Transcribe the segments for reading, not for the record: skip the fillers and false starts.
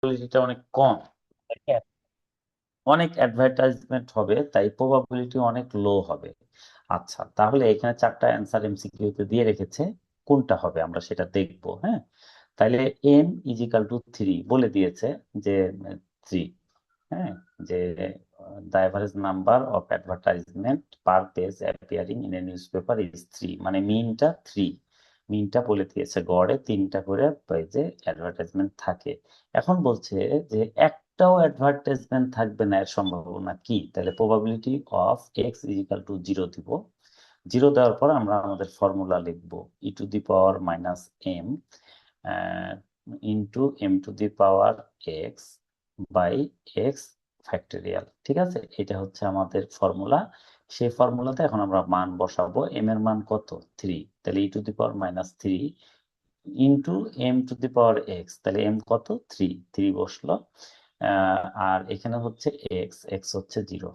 প্রবাবিলিটিটা অনেক কম, দেখেন, অনেক অ্যাডভার্টাইজমেন্ট হবে তাই প্রবাবিলিটি অনেক লো হবে। আচ্ছা, তাহলে এখানে চারটা অ্যান্সার এমসিকিউতে দিয়ে রেখেছে, কোনটা হবে আমরা সেটা দেখবো। হ্যাঁ, তাইলে এম ইজিক্যাল টু 3 বলে দিয়েছে যে 3। হ্যাঁ, যে the average number of advertisement per page appearing in a news paper is 3, মানে মিনটা 3। মিনটা বলে দিয়েছে, গড়ে 3টা করে পেজে অ্যাডভার্টাইজমেন্ট থাকে। এখন বলছে যে একটাও অ্যাডভার্টাইজমেন্ট থাকবে না, এর সম্ভাবনা কি? তাহলে probability of X is equal to 0 দিব। 0 দেওয়ার পর আমরা আমাদের ফর্মুলা লিখবো, E to the power minus M into M to the power X by X factorial. ঠিক আছে, এটা হচ্ছে আমাদের ফর্মুলা। সেই ফর্মুলাতে এখন আমরা মান বসাবো। এম এর মান কত? 3, তাহলে E to the power minus 3 into M to the power X, তাহলে এম কত? 3, 3 বসলো। আর এখানে হচ্ছে এক্স, এক্স হচ্ছে 0,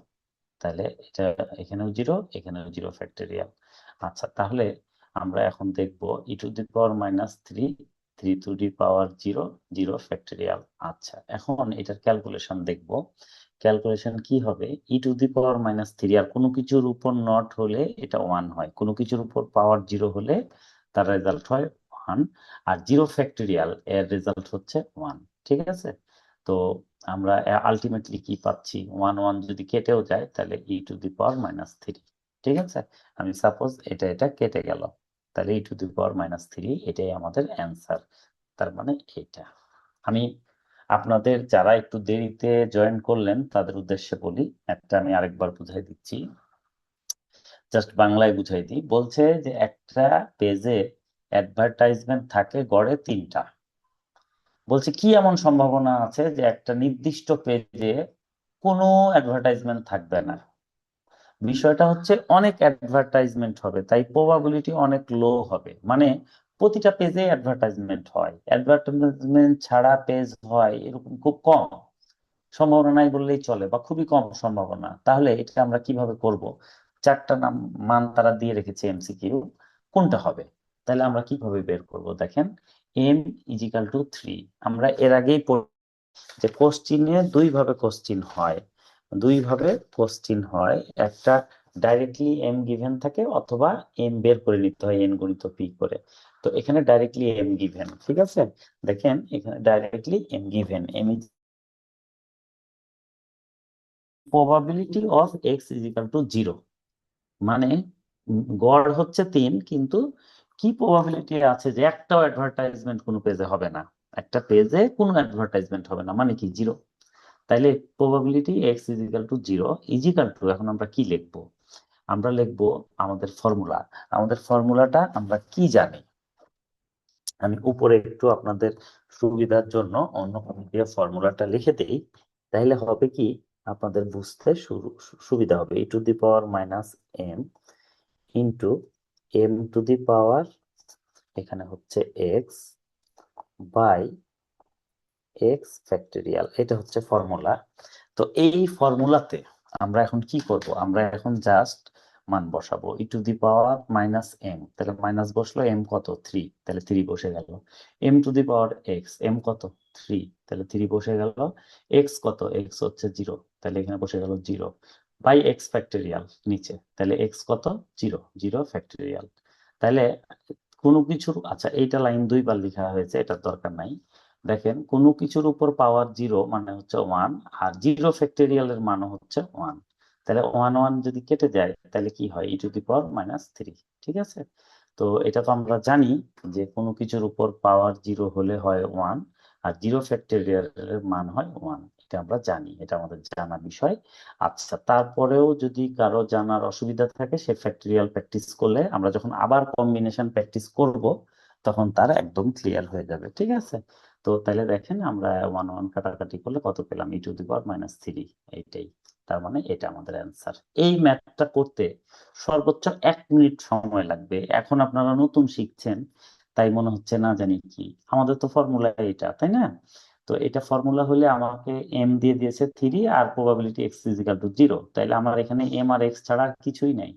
তাহলে এটা এখানেও 0, এখানেও 0 ফ্যাক্টরিয়াল। আচ্ছা, তাহলে আমরা এখন দেখব E to the power minus 3, 3 to the power 0, 0 factorial. আচ্ছা, এখন এটার ক্যালকুলেশন দেখব। ক্যালকুলেশন কি হবে? E to the power minus 3 আর কোনো কিছুর উপর নট হলে এটা 1 হয়, কোনো কিছুর উপর পাওয়ার 0 হলে তার রেজাল্ট হয় 1, আর 0 ফ্যাক্টরিয়াল এর রেজাল্ট হচ্ছে 1। ঠিক আছে, তো আমরা আলটিমেটলি কি পাচ্ছি? 1 1 যদি কেটেও যায় তাহলে E to the power minus 3। ঠিক আছে, আমি সাপোজ এটা এটা কেটে গেল, তাহলে E to the power minus 3 এটাই আমাদের অ্যান্সার। তার মানে এটা। আমি আপনাদের যারা একটু দেরিতে জয়েন করলেন তাদের উদ্দেশ্যে বলি, একটা আমি আরেকবার বুঝাই দিচ্ছি, জাস্ট বাংলায় বুঝাই দিই। বলছে যে একটা পেজে অ্যাডভার্টাইজমেন্ট থাকে গড়ে 3টা। বলছে কি এমন সম্ভাবনা আছে যে একটা নির্দিষ্ট পেজে কোনো অ্যাডভার্টাইজমেন্ট থাকবে না? বিষয়টা হচ্ছে অনেক অ্যাডভার্টাইজমেন্ট হবে তাই প্রবাবিলিটি অনেক লো হবে, মানে প্রতিটা পেজে অ্যাডভার্টাইজমেন্ট হয়, অ্যাডভার্টাইজমেন্ট ছাড়া পেজ হয় এরকম খুব কম সম্ভাবনা, নাই বললেই চলে, বা খুবই কম সম্ভাবনা। তাহলে এটা আমরা কিভাবে করব? চারটা মান তারা দিয়ে রেখেছে এমসিকিউ, কোনটা হবে? তাহলে আমরা কিভাবে বের করব? দেখেন, এম ইজিক্যাল টু 3 আমরা এর আগেই যে কোশ্চিনে দুই ভাবে কোশ্চিন হয়। একটা ডাইরেক্টলি এম গিভেন থাকে, অথবা এম বের করে নিতে হয় এন গুণিত পি করে। তো এখানে ডাইরেক্টলি এম গিভেন। ঠিক আছে, দেখেন এখানে directly M given, M is probability of x is equal to 0, মানে গড় হচ্ছে 3, কিন্তু কি প্রবাবিলিটি আছে যে একটাও অ্যাডভার্টাইজমেন্ট কোনো পেজে হবে না? একটা পেজে কোনো অ্যাডভার্টাইজমেন্ট হবে না মানে কি? 0। তাইলে probability x is equal to 0 is equal to, এখন আমরা কি লিখবো? আমরা লিখবো আমাদের ফর্মুলা। আমাদের ফর্মুলাটা আমরা কি জানি? আমি উপরে একটু আপনাদের সুবিধার জন্য অন্য কোনো দিয়ে ফর্মুলাটা লিখে দেই, তাহলে হবে কি আপনাদের বুঝতে সুবিধা হবে। E to the power minus M into M to the power, এখানে হচ্ছে এক্স, বাই এক্স ফ্যাক্টরিয়াল, এটা হচ্ছে ফর্মুলা। তো এই ফর্মুলাতে আমরা এখন কি করব? আমরা এখন জাস্ট মান বসাবো, E to the power minus M, তাহলে মাইনাস বসলো, এম কত? 3, তাহলে 3 বসে গেল। M to the power X, M কত? 3, তাহলে 3 বসে গেল। এক্স কত? এক্স হচ্ছে 0, তাহলে এখানে বসে গেল 0, বাই এক্স ফ্যাক্টরিয়াল নিচে, তাহলে এক্স কত? 0, 0 ফ্যাক্টরিয়াল। তাহলে কোনো কিছুর, আচ্ছা এইটা লাইন 2বার লেখা হয়েছে, এটার দরকার নাই। দেখেন, কোনো কিছুর উপর পাওয়ার 0 মানে হচ্ছে 1, আর 0 ফ্যাক্টরিয়াল এর মান হচ্ছে 1। তাহলে 1 1 যদি কেটে যায় তাহলে কি হয়? ই টু দি পাওয়ার মাইনাস 3। ঠিক আছে, তো এটা তো আমরা জানি যে কোনো কিছুর উপর পাওয়ার 0 হলে হয় 1, আর 0 ফ্যাক্টরিয়াল এর মান হয় 1, এটা আমরা জানি, এটা আমাদের জানা বিষয়। আচ্ছা, তারপরেও যদি কারো জানার অসুবিধা থাকে, সে ফ্যাক্টরিয়াল প্র্যাকটিস করলে, আমরা যখন আবার কম্বিনেশন প্র্যাকটিস করব তখন তার একদম ক্লিয়ার হয়ে যাবে। ঠিক আছে, তো তাহলে দেখেন আমরা 1 1 কাটাকাটি করলে কত পেলাম? ই টু দি পাওয়ার মাইনাস 3, এইটাই। তার মানে এটা আমাদের অ্যান্সার। এই ম্যাথটা করতে সর্বোচ্চ 1 মিনিট সময় লাগবে। এখন আপনারা নতুন শিখছেন তাই মনে হচ্ছে না জানি কি, আমাদের তো ফর্মুলা এটা, তাই না? তো এটা ফর্মুলা হলে আমাকে এম দিয়ে দিয়েছে 3 আর probability x is equal to 0, তাইলে আমার এখানে এম আর এক্স ছাড়া আর কিছুই নাই।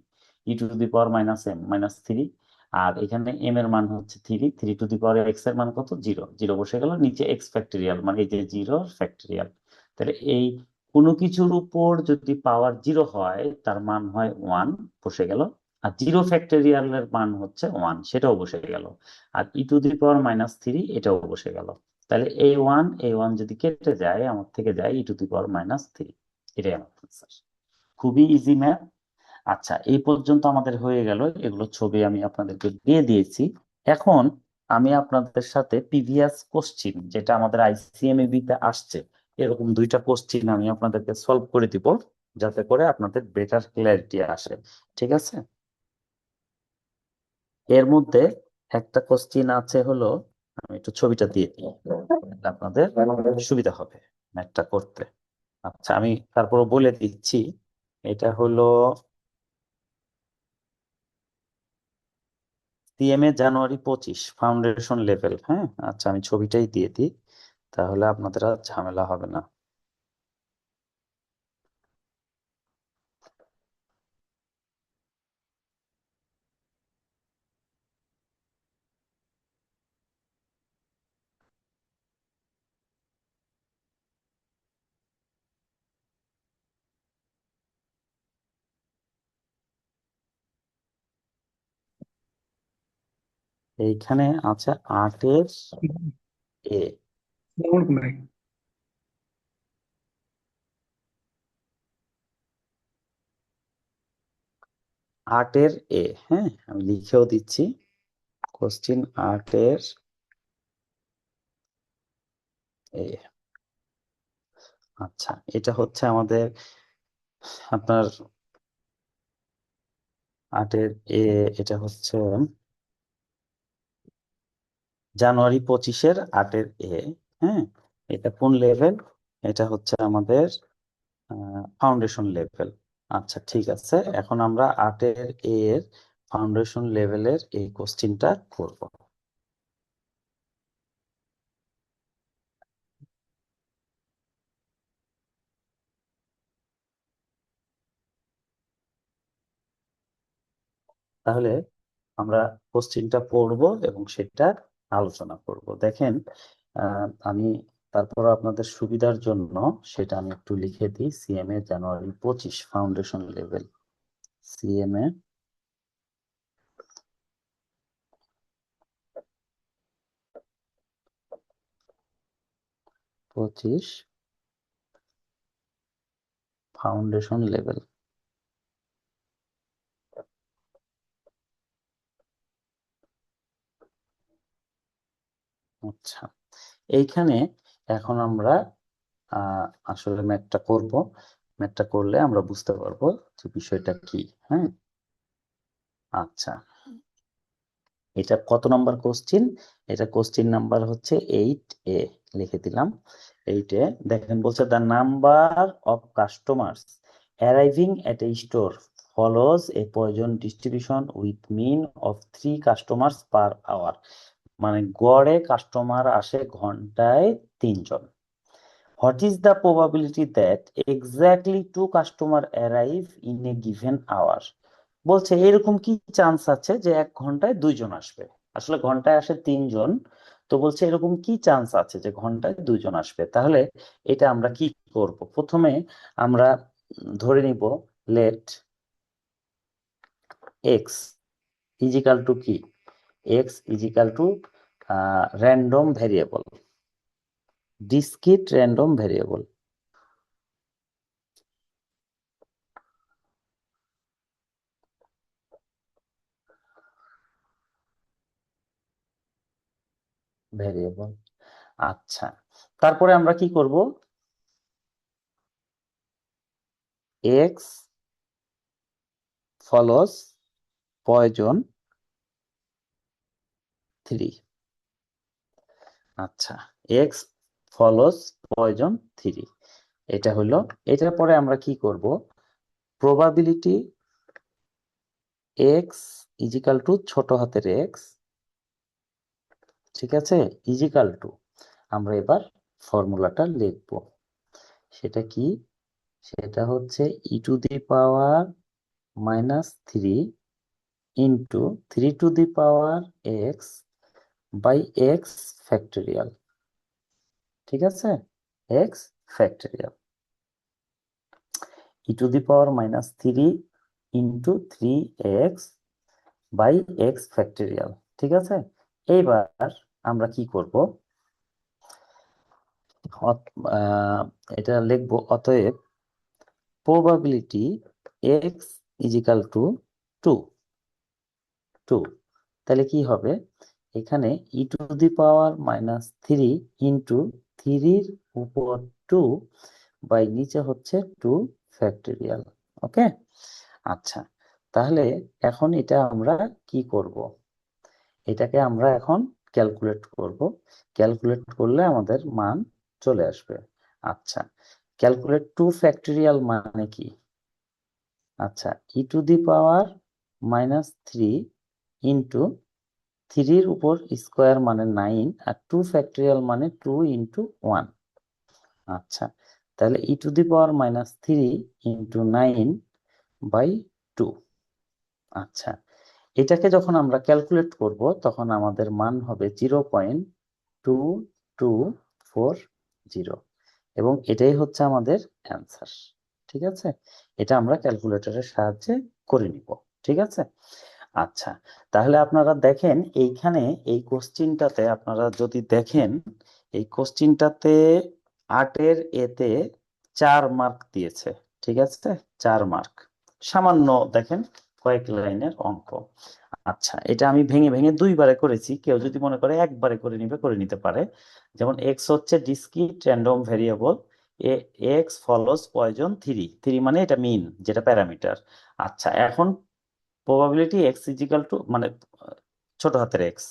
E to the power minus M minus 3, আর এখানে এম এর মান হচ্ছে 3 টু দি পাওয়ার এক্স এর মান কত, 0, 0 বসে গেল, নিচে এক্স ফ্যাক্টরিয়াল মানে এই যে 0 ফ্যাক্টরিয়াল। তাহলে এই কোনো কিছুর উপর যদি পাওয়ার 0 হয় তার মান হয় 1, বসে গেল। আর 0 ফ্যাক্টরিয়ালের মান হচ্ছে 1, সেটাও বসে গেল। আর ই টু দি পাওয়ার -3 এটাও বসে গেল। তাহলে এই ওয়ান যদি কেটে যায়, আমার থেকে যায় ই টু দি পাওয়ার -3। এটাই আমার আনসার। খুবই ইজি ম্যাথ। আচ্ছা, এই পর্যন্ত আমাদের হয়ে গেল, এগুলো ছবি আমি আপনাদেরকে দিয়ে দিয়েছি। এখন আমি আপনাদের সাথে প্রিভিয়াস কোশ্চিন যেটা আমাদের আইসিএমইবি তে আসছে, এরকম 2টা কোশ্চিন আমি আপনাদেরকে সলভ করে দিব, যাতে করে আপনাদের বেটার ক্ল্যারিটি আসে। ঠিক আছে? এর মধ্যে একটা কোশ্চিন আছে হলো, আমি একটু ছবিটা দিয়ে দিই, আপনাদের সুবিধা হবে ম্যাথটা করতে। আচ্ছা, আমি তারপর বলে দিচ্ছি, এটা হলো সিএমএ জানুয়ারি 25 ফাউন্ডেশন লেভেল। হ্যাঁ, আচ্ছা, আমি ছবিটাই দিয়ে দিই, তাহলে আপনাদের আর ঝামেলা হবে না। এইখানে আছে 8-এর এ। আসসালামু আলাইকুম ভাই। 8-এর এ, হ্যাঁ, আমি লিখেও দিচ্ছি, কোশ্চিন 8-এর এ। আচ্ছা, এটা হচ্ছে আমাদের আপনার 8-এর এ, এটা হচ্ছে জানুয়ারি 25-এর 8-এর এ। হ্যাঁ, এটা কোন লেভেল? এটা হচ্ছে আমাদের ফাউন্ডেশন লেভেল। আচ্ছা, ঠিক আছে, এখন আমরা 8-এর এর ফাউন্ডেশন লেভেলের এই কোশ্চিনটা করব। তাহলে আমরা কোশ্চিনটা পড়ব এবং সেটা আলোচনা করব। দেখেন, আমি তারপর আপনাদের সুবিধার জন্য সেটা আমি একটু লিখে দিই। সিএমএ জানুয়ারি 25 foundation level, CMA 25 foundation level. আচ্ছা, এইখানে এখন আমরা আসলে ম্যাথটা করব। ম্যাথটা করলে আমরা বুঝতে পারবো যে বিষয়টা কি। হ্যাঁ, আচ্ছা, এটা কত নাম্বার কোশ্চিন? এটা কোশ্চিন নাম্বার হচ্ছে 8A, লিখে দিলাম। 8A, দেখেন বলছে the number of customers arriving at a store follows a Poisson distribution with mean of 3 customers per hour. মানে গড়ে কাস্টমার আসে ঘন্টায় 3 জন। What is the probability that exactly 2 customers arrive in a given hour? বলছে এরকম কি chance আছে যে 1 ঘন্টায় 2 জন আসবে। আসলে ঘন্টায় আসে 3 জন, তো বলছে এরকম কি চান্স আছে যে ঘন্টায় 2 জন আসবে। তাহলে এটা আমরা কি করব? প্রথমে আমরা ধরে নিব লেট এক্স ইজিক্যাল টু কি, x is equal to random variable, discrete random variable. Variable, আচ্ছা, তারপরে আমরা কি করব? X follows Poisson 3। আচ্ছা, এক্স ফলোস পয়জন 3, এটা হলো। এটার পরে আমরা কি করব? প্রবাবিলিটি এক্স ইজিক্যাল টু ছোট হাতের এক্স, ঠিক আছে, ইজিক্যাল টু, আমরা এবার ফর্মুলাটা লিখব। সেটা কি? সেটা হচ্ছে E to the power -3 into 3 to the power x by X factorial. ঠিক আছে, X factorial e⁻³ into 3x by X factorial. ঠিক আছে, এইবার আমরা কি করব, এটা লিখবো, অতএব প্রবাবিলিটি x ইজিক্যাল টু 2। তাহলে কি হবে, এখানে e⁻³ ইন্টু 3 উপর 2 বাই নিচে হচ্ছে 2 ফ্যাক্টোরিয়াল। ওকে, আচ্ছা, তাহলে এখন এটা আমরা কি করব, এটাকে আমরা এখন ক্যালকুলেট করব। ক্যালকুলেট করলে আমাদের মান চলে আসবে। আচ্ছা, ক্যালকুলেট 2 ফ্যাক্টোরিয়াল মানে কি? আচ্ছা, e⁻³ ইন্টু 3 উপর স্কোয়ার মানে 9, আর 2 ফ্যাক্টোরিয়াল মানে 2 ইন্টু 1। আচ্ছা, তাহলে e⁻³ ইন্টু 9 বাই 2। আচ্ছা, এটাকে যখন আমরা ক্যালকুলেট করব তখন আমাদের মান হবে 0.2240, এবং এটাই হচ্ছে আমাদের অ্যান্সার। ঠিক আছে, এটা আমরা ক্যালকুলেটরের সাহায্যে করে নিব। ঠিক আছে, আচ্ছা, তাহলে আপনারা দেখেন এইখানে এই কোশ্চিনটাতে, আপনারা যদি দেখেন এই কোশ্চিনটাতে 8-এর এতে 4 মার্ক দিয়েছে। ঠিক আছে, 4 মার্ক, সামান্য দেখেন কয়েক লাইনের অঙ্ক। আচ্ছা, এটা আমি ভেঙে ভেঙে 2 বারে করেছি, কেউ যদি মনে করে একবারে করে নিবে করে নিতে পারে। যেমন এক্স হচ্ছে discrete random variable, x follows Poisson 3 মানে এটা মিন, যেটা প্যারামিটার। আচ্ছা, এখন প্রবাবিলিটি এক্স ইজিক্যাল টু, মানে ছোট হাতের এক্স।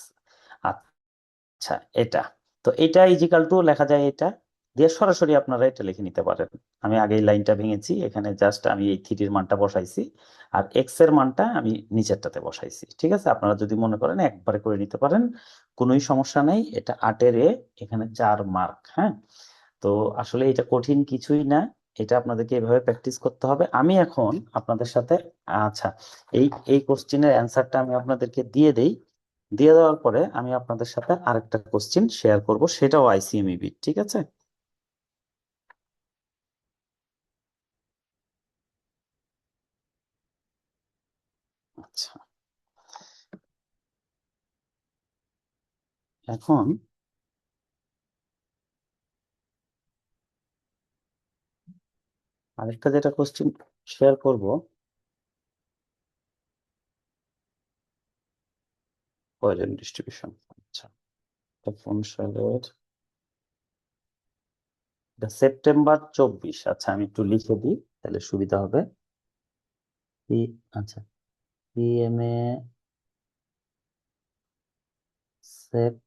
আচ্ছা, এটা তো এটা ইজিক্যাল টু লেখা যায়, এটা দিয়ে সরাসরি আপনারা এটা লিখে নিতে পারেন। আমি আগে এই লাইনটা ভেঙেছি, এখানে জাস্ট আমি এই 3-এর মানটা বসাইছি, আর এক্স এর মানটা আমি নিচেরটাতে বসাইছি। ঠিক আছে, আপনারা যদি মনে করেন একবারে করে নিতে পারেন, কোনোই সমস্যা নেই। এটা 8-এর এ, এখানে 4 মার্ক। হ্যাঁ, তো আসলে এটা কঠিন কিছুই না, এটা আপনাদেরকে এভাবে প্র্যাকটিস করতে হবে। আমি এখন আপনাদের সাথে, আচ্ছা, এই এই কোশ্চেনের অ্যান্সারটা আমি আপনাদেরকে দিয়ে দেই। দিয়ে দেওয়ার পরে আমি আপনাদের সাথে আরেকটা কোশ্চেন শেয়ার করব, সেটাও আইসিএমইবি। ঠিক আছে, আচ্ছা, এখন আরেকটা যেটা কোশ্চেন শেয়ার করব, পয়েন্ট ডিস্ট্রিবিউশন। আচ্ছা, এটা কোন সালের? এটা সেপ্টেম্বর 24। আচ্ছা, আমি একটু লিখে দিই তাহলে সুবিধা হবে। আচ্ছা, পিএমএ সেপ্টেম্বর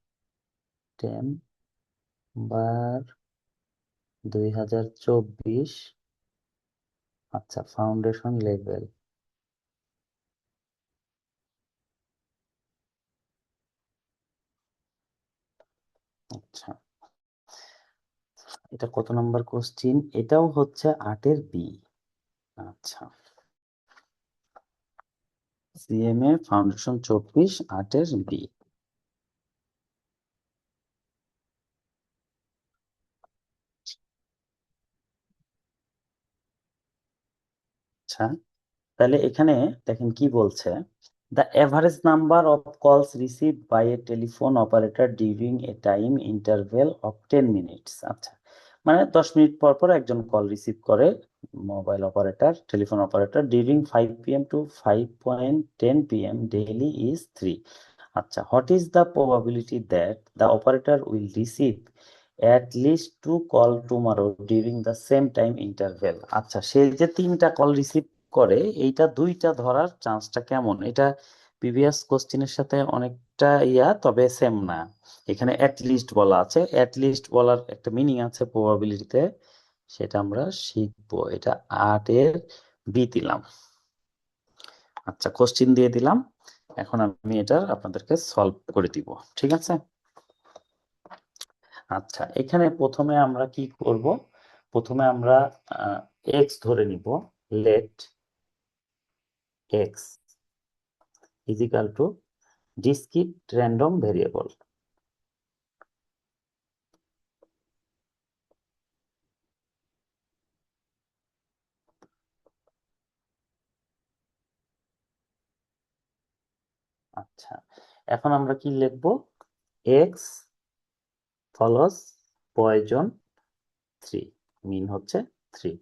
2024। আচ্ছা, ফাউন্ডেশন লেভেল। আচ্ছা, এটা কত নম্বর কোশ্চিন? এটাও হচ্ছে 8-এর বি। আচ্ছা, সিএমএ ফাউন্ডেশন 24, 8-এর বি। আচ্ছা, তাহলে এখানে দেখেন কি বলছে, the average number of calls receive by a telephone operator during a time interval of 10 minutes. আচ্ছা, মানে 10 মিনিট পর পর একজন কল রিসিভ করে mobile operator, telephone operator, during 5 PM to 5:10 PM daily is 3। আচ্ছা, what is the probability that the operator will receive at list 2 call tomorrow during the same time interval. আচ্ছা, সে যে 3টা কল রিসিভ করে, এইটা 2টা ধরার চান্সটা কেমন? এটা প্রিভিয়াস কোশ্চেনের সাথে অনেকটা তবে সেম না। এখানে অ্যাট লিস্ট বলা আছে, অ্যাট লিস্ট বলার একটা মিনিং আছে প্রবাবিলিটিতে, সেটা আমরা শিখবো। এটা 8-এর বি দিলাম। আচ্ছা, কোশ্চেন দিয়ে দিলাম, এখন আমি এটা আপনাদেরকে সলভ করে দিব। ঠিক আছে, আচ্ছা, এখানে প্রথমে আমরা কি করব, প্রথমে আমরা এক্স ধরে নিব, let x is equal to discrete random variable. আচ্ছা, এখন আমরা কি লিখবো? এক্স ফলোস পয়জন 3, মিন হচ্ছে 3।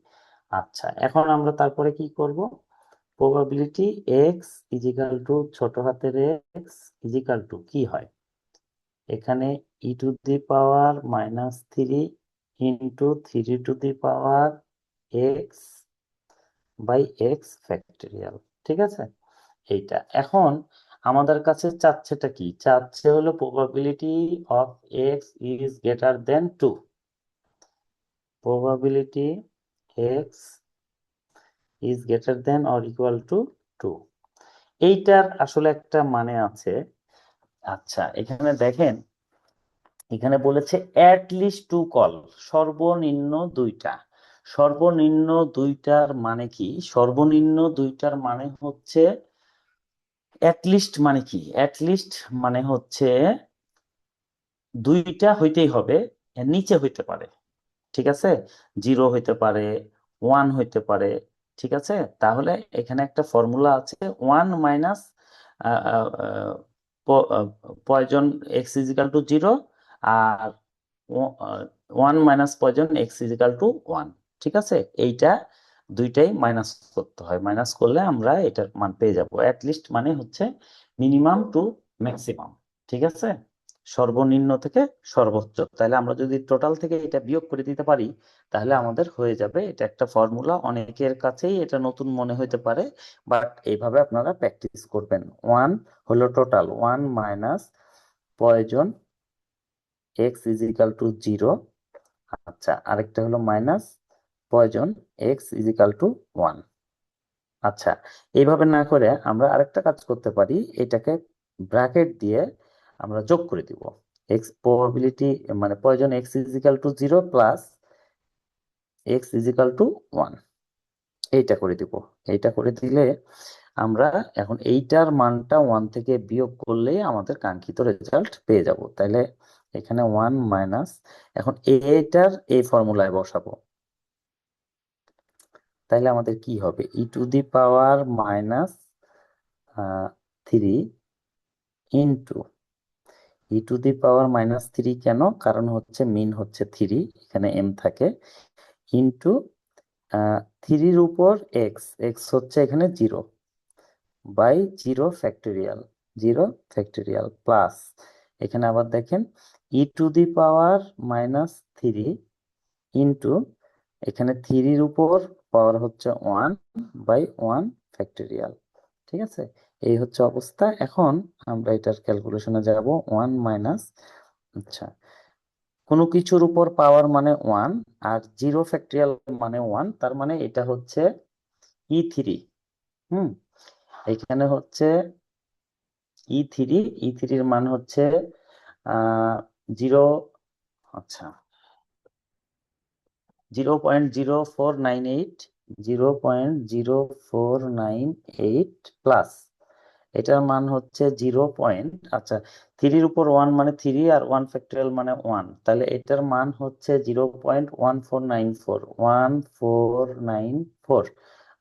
আচ্ছা, এখন আমরা তারপরে কি করব? Probability x is equal to ছোট হাতের এক্স ইজ ইকাল টু কি হয়? এখানে E to the power -3 into 3 to the power X by X factorial. ঠিক আছে, এইটা এখন আমাদের কাছে চাচ্ছেটা কি? চাচ্ছে হলো probability of x is greater than 2। Probability x is greater than or equal to 2, এইটার আসলে একটা মানে আছে। আচ্ছা, এখানে দেখেন, এখানে বলেছে অ্যাট লিস্ট 2 কল, সর্বনিম্ন 2টা। সর্বনিম্ন 2টার মানে কি? সর্বনিম্ন 2টার মানে হচ্ছে অ্যাট লিস্ট মানে কি? অ্যাট লিস্ট মানে হচ্ছে 2টা হইতেই হবে, এর নিচে হইতে পারে। ঠিক আছে, 0 হইতে পারে, 1 হইতে পারে। ঠিক আছে, তাহলে এখানে একটা ফর্মুলা আছে, 1 minus Poisson x is equal to 0 আর 1 minus Poisson x is equal to 1। ঠিক আছে, এইটা দুইটাই মাইনাস করতে হয়, মাইনাস করলে আমরা এটার মান পেয়ে যাবো। অ্যাটলিস্ট মানে হচ্ছে মিনিমাম টু ম্যাক্সিমাম। ঠিক আছে, সর্বনিম্ন থেকে সর্বোচ্চ। তাহলে আমরা যদি টোটাল থেকে এটা বিয়োগ করে দিতে পারি তাহলে আমাদের হয়ে যাবে। এটা একটা ফর্মুলা, অনেকের কাছেই এটা নতুন মনে হতে পারে, বাট এইভাবে আপনারা প্র্যাকটিস করবেন। 1 হলো total, 1 minus Poisson x is equal to 0। আচ্ছা, আরেকটা হলো minus Poisson x is equal two 1। আচ্ছা, এইভাবে না করে আমরা আরেকটা কাজ করতে পারি, এটাকে ব্র্যাকেট দিয়ে আমরা যোগ করে দিব। এক্স প্রবাবিলিটি মানে poison x is equal to 0 plus x is equal two 1, এইটা করে দিব। এইটা করে দিলে আমরা এখন এইটার মানটা 1 থেকে বিয়োগ করলেই আমাদের কাঙ্ক্ষিত রেজাল্ট পেয়ে যাব। তাহলে এখানে 1 মাইনাস, এখন এইটার এই ফর্মুলায় বসাবো। তাহলে আমাদের কি হবে? E to the power -3 into E to the power -3। কেন? কারণ হচ্ছে মিন হচ্ছে 3, এখানে এম থাকে, ইন্টু 3-র উপর এক্স, এক্স হচ্ছে এখানে 0 বাই 0 ফ্যাক্টোরিয়াল, 0 ফ্যাক্টোরিয়াল প্লাস, এখানে আবার দেখেন ই টু দি পাওয়ার -3 ইন্টু এখানে 3-র উপর পাওয়ার হচ্ছে 1 বাই 1 ফ্যাক্টোরিয়াল। ঠিক আছে, এই হচ্ছে অবস্থা। এখন আমরা এটার ক্যালকুলেশনে যাব। 1 মাইনাস, আচ্ছা, কোনো কিছুর উপর পাওয়ার মানে 1 আর 0 ফ্যাক্টোরিয়াল মানে 1, তার মানে এটা হচ্ছে E3। হুম, এখানে হচ্ছে E3, E3-র মান হচ্ছে 0, আচ্ছা 0.0498, 0.0498 প্লাস এটার মান হচ্ছে 0. আচ্ছা, 3-র উপর 1 মানে 3 আর 1 ফ্যাক্টোরিয়াল মানে 1, তাহলে এটার মান হচ্ছে 0.1494।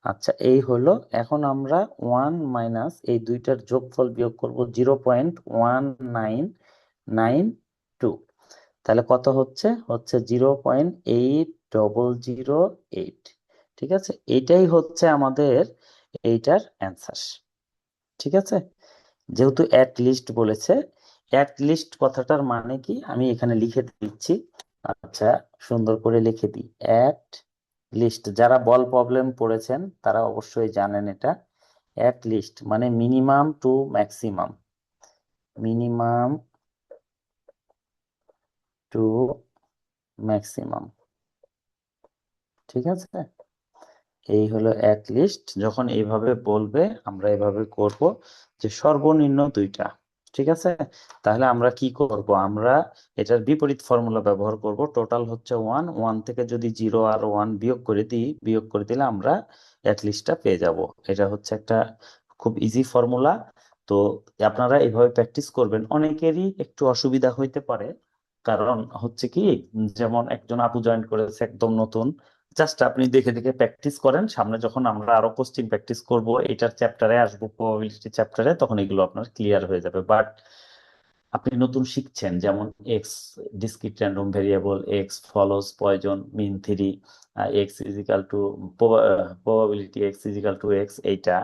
আচ্ছা, এই হলো। এখন আমরা 1 মাইনাস এই দুইটার যোগফল বিয়োগ করব, 0.1992। তাহলে কত হচ্ছে? হচ্ছে 0.8008। ঠিক আছে, এটাই হচ্ছে আমাদের এইটার অ্যান্সার। ঠিক আছে, যেহেতু অ্যাট লিস্ট বলেছে, অ্যাট লিস্ট কথাটার মানে কি আমি এখানে লিখে দিচ্ছি। আচ্ছা, সুন্দর করে লিখে দিই। অ্যাট লিস্ট, যারা বল প্রবলেম পড়েছেন তারা অবশ্যই জানেন এটা। অ্যাট লিস্ট মানে minimum to maximum, minimum to maximum. ঠিক আছে, এই হলো অ্যাট লিস্ট। যখন এইভাবে বলবে আমরা এভাবে করব যে সর্বনিম্ন 2টা। ঠিক আছে, তাহলে আমরা কি করব? আমরা এটার বিপরীত ফর্মুলা ব্যবহার করব। টোটাল হচ্ছে 1, 1 থেকে যদি 0 আর 1 বিয়োগ করে দিই, বিয়োগ করে দিলে আমরা অ্যাট লিস্টটা পেয়ে যাব। এটা হচ্ছে একটা খুব ইজি ফর্মুলা। তো আপনারা এইভাবে প্র্যাকটিস করবেন। অনেকেরই একটু অসুবিধা হইতে পারে, কারণ হচ্ছে কি, যেমন একজন আপু জয়েন করেছে একদম নতুন, জাস্ট আপনি দেখে দেখে প্র্যাকটিস করেন, সামনে যখন আমরা আরো কোশ্চিন প্র্যাকটিস করব, এটার চ্যাপ্টারে আসবো, প্রবাবিলিটি চ্যাপ্টারে, তখন এগুলো আপনার ক্লিয়ার হয়ে যাবে। বাট আপনি নতুন শিখছেন, যেমন x discrete random variable, x follows Poisson mean three, x is equal to probability x is equal to x, এইটা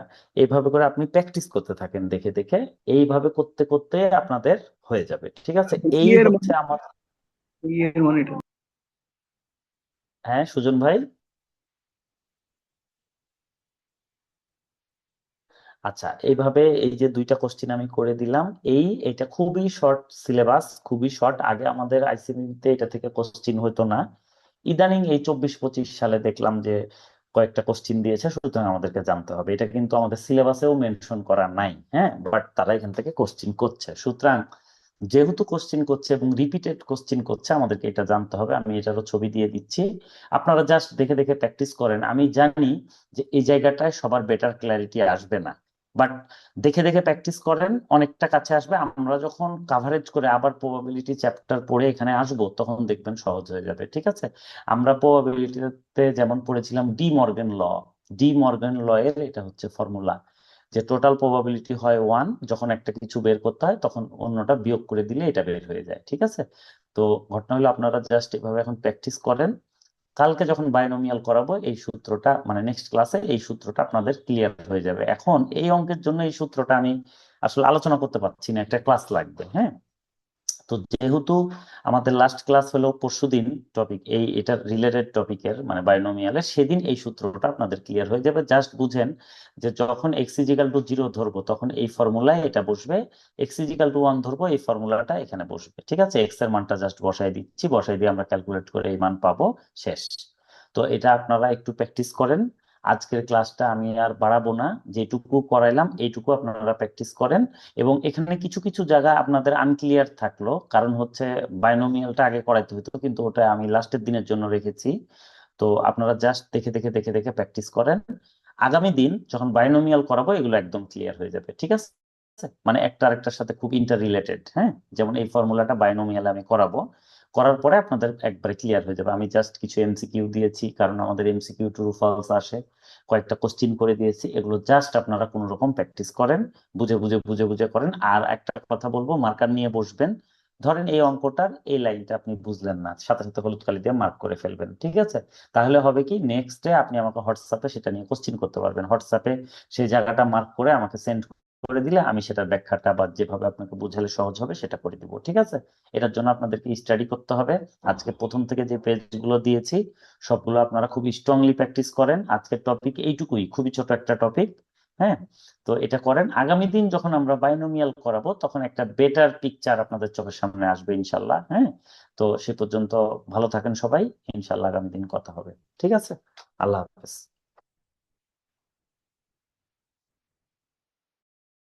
এইভাবে করে আপনি প্র্যাকটিস করতে থাকেন দেখে দেখে, এইভাবে করতে করতে আপনাদের হয়ে যাবে। ঠিক আছে, কি এই এর হচ্ছে মানে, আমার। কি এর মানে এটা? হ্যাঁ সুজন ভাই। আচ্ছা, এইভাবে এই যে দুইটা কোশ্চিন আমি করে দিলাম, এটা খুবই শর্ট সিলেবাস, খুবই শর্ট। আগে আমাদের আইসিটি এটা থেকে কোশ্চিন হতো না, ইদানিং এই 24-25 সালে দেখলাম যে কয়েকটা কোশ্চিন দিয়েছে, সুতরাং আমাদেরকে জানতে হবে। এটা কিন্তু আমাদের সিলেবাসেও মেনশন করা নাই, হ্যাঁ, বাট তারা এখান থেকে কোশ্চিন করছে, সুতরাং যেহেতু কোশ্চিন করছে এবং রিপিটেড কোশ্চিন করছে, আমাদেরকে এটা জানতে হবে। আমি এটারও ছবি দিয়ে দিচ্ছি, আপনারা জাস্ট দেখে দেখে প্র্যাকটিস করেন। আমি জানি যে এই জায়গাটায় সবার বেটার ক্ল্যারিটি আসবে না, বাট দেখে দেখে প্র্যাকটিস করেন, অনেকটা কাছে আসবে। আমরা যখন কাভারেজ করে আবার প্রবাবিলিটি চ্যাপ্টার পড়ে এখানে আসব, তখন দেখবেন সহজ হয়ে যাবে। ঠিক আছে, আমরা প্রবাবিলিটিতে যেমন পড়েছিলাম ডি মর্গান ল এর এটা হচ্ছে ফর্মুলা, যে টোটাল প্রবাবিলিটি হয় 1, যখন একটা কিছু বের করতে হয় তখন অন্যটা বিয়োগ করে দিলে এটা বের হয়ে যায়। ঠিক আছে, তো ঘটনা হলো আপনারা জাস্ট এভাবে এখন প্র্যাকটিস করেন, কালকে যখন বাইনোমিয়াল করাবো এই সূত্রটা, মানে নেক্সট ক্লাসে এই সূত্রটা আপনাদের ক্লিয়ার হয়ে যাবে। এখন এই অঙ্কের জন্য এই সূত্রটা আমি আসলে আলোচনা করতে পারছি না, একটা ক্লাস লাগবে। হ্যাঁ, তো যেহেতু আমাদের লাস্ট ক্লাস হলো পরশুদিন, টপিক এটা রিলেটেড টপিকের মানে বাইনোমিয়ালের, সেদিন এই সূত্রটা আপনাদের ক্লিয়ার হয়ে যাবে। জাস্ট বুঝেন যে যখন এক্স ইজিক্যাল টু 0 ধরবো তখন এই ফর্মুলায় এটা বসবে, এক্স ইজিক্যাল টু 1 ধরবো এই ফর্মুলাটা এখানে বসবে। ঠিক আছে, এক্স এর মানটা জাস্ট বসাই দিচ্ছি, বসাই দিয়ে আমরা ক্যালকুলেট করে এই মান পাবো, শেষ। তো এটা আপনারা একটু প্র্যাকটিস করেন। আজকের ক্লাসটা আমি আর বাড়াবো না, যেটুকু করাইলাম এইটুকু আপনারা প্র্যাকটিস করেন। এবং এখানে কিছু কিছু জায়গা আপনাদের আনক্লিয়ার থাকলো, কারণ হচ্ছে বাইনোমিয়ালটা আগে করাইতে হতো, কিন্তু ওটা আমি লাস্টের দিনের জন্য রেখেছি। তো আপনারা জাস্ট দেখে দেখে দেখে দেখে প্র্যাকটিস করেন, আগামী দিন যখন বাইনোমিয়াল করাবো এগুলো একদম ক্লিয়ার হয়ে যাবে। ঠিক আছে, মানে একটা আরেকটার সাথে খুব ইন্টার রিলেটেড। হ্যাঁ, যেমন এই ফর্মুলাটা বাইনোমিয়াল আমি করাবো, করার পরে আপনাদের একবারে ক্লিয়ার হয়ে যাবে। আমি জাস্ট কিছু এমসিকিউ দিয়েছি, কারণ আমাদের এমসিকিউ ট্রু ফলস আসে, কয়েকটা কোশ্চিন করে দিয়েছি, এগুলো জাস্ট আপনারা কোনো রকম প্র্যাকটিস করেন, বুঝে বুঝে বুঝে বুঝে করেন। আর একটা কথা বলবো, মার্কার নিয়ে বসবেন। ধরেন এই অঙ্কটার এই লাইনটা আপনি বুঝলেন না, সাথে সাথে হলুদ কালি দিয়ে মার্ক করে ফেলবেন। ঠিক আছে, তাহলে হবে কি, নেক্সট ডে আপনি আমাকে হোয়াটসঅ্যাপে সেটা নিয়ে কোশ্চিন করতে পারবেন। হোয়াটসঅ্যাপে সেই জায়গাটা মার্ক করে আমাকে সেন্ড করে দিলে আমি সেটার ব্যাখ্যাটা বা যেভাবে আপনাকে বুঝালে সহজ হবে সেটা করে দিব। ঠিক আছে, এটার জন্য আপনাদেরকে স্টাডি করতে হবে। আজকে প্রথম থেকে যে পেজগুলো দিয়েছি সবগুলো আপনারা খুব স্ট্রংলি প্র্যাকটিস করেন। আজকের টপিক এইটুকুই, খুবই ছোট একটা টপিক। হ্যাঁ, তো এটা করেন, আগামী দিন যখন আমরা বাইনোমিয়াল করাবো তখন একটা বেটার পিকচার আপনাদের চোখের সামনে আসবে ইনশাল্লাহ। হ্যাঁ, তো সে পর্যন্ত ভালো থাকেন সবাই, ইনশাল্লাহ আগামী দিন কথা হবে। ঠিক আছে, আল্লাহ হাফেজ।